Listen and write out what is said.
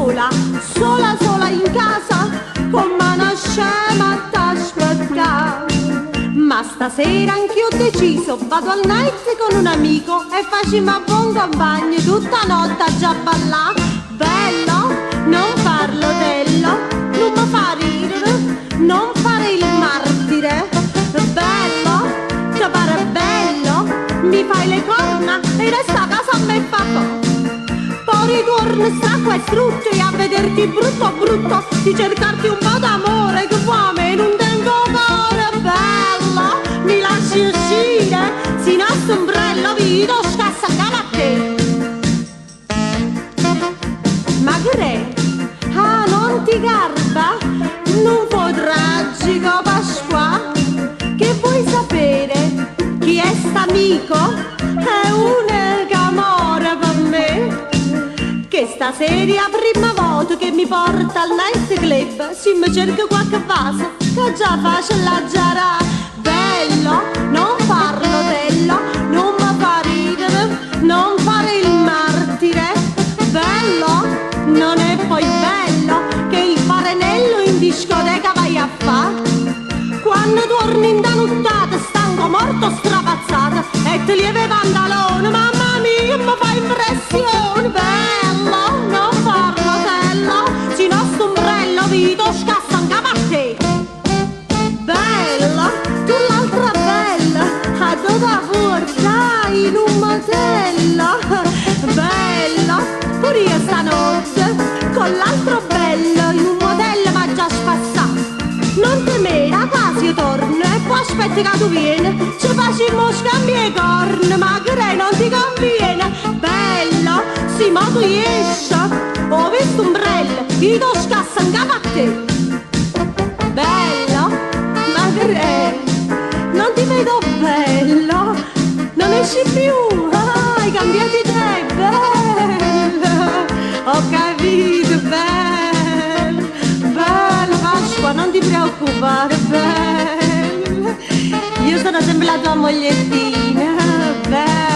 sola, sola sola in casa, come una scema t'aspettare. Ma stasera anch'io ho deciso, vado al night con un amico e facciamo a buon compagno tutta notte a già ballà. Bello, non farlo dello, non mi fa ridere, non fare il martire. Bello, ti pare bello, mi fai le corna e resta a casa a me fa po'. Poi ritorno stracco e strucci a vederti brutto brutto, di cercarti un po' d'amore che fame non tengo cuore. Bella, mi lasci uscire, si nostro ombrello vedo scassa a te. Ma che ah, non ti garba? Non può tragico Pasqua? Che vuoi sapere? Chi è st'amico? È un amore per me. Che stasera prima volta che mi porta al night club, si mi cerca qualche vaso che già faccio la giara. Bello, non farlo dello, non mi fa ridere, non fare il martire. Bello, non è poi bello che il farenello in discoteca vai a fa'. Quando torni in da nottata stanco morto strapazzato e ti lieve i pantaloni, mamma mia mi fa impressione. Bello, non farlo tello, si nostro ombrello vito scassa in capo a te. Bella, tu l'altra bella, a tutta forza in un motello. Bella, pure io stanotte con l'altro bello in un motello ma già spassato. Non temere, a casa io torno e poi aspetti che tu vieni, ci facciamo scambi e corna, ma che non ti conviene. Bello, sì ma tu esci, ho visto un ombrello, io do scassa in capo a te. Bello, ma che non ti vedo bello, non esci più, hai cambiato idea, bello, ho capito, bello, bello Pasqua, non ti preoccupare, bello, io sono sempre la tua mogliettina, bello.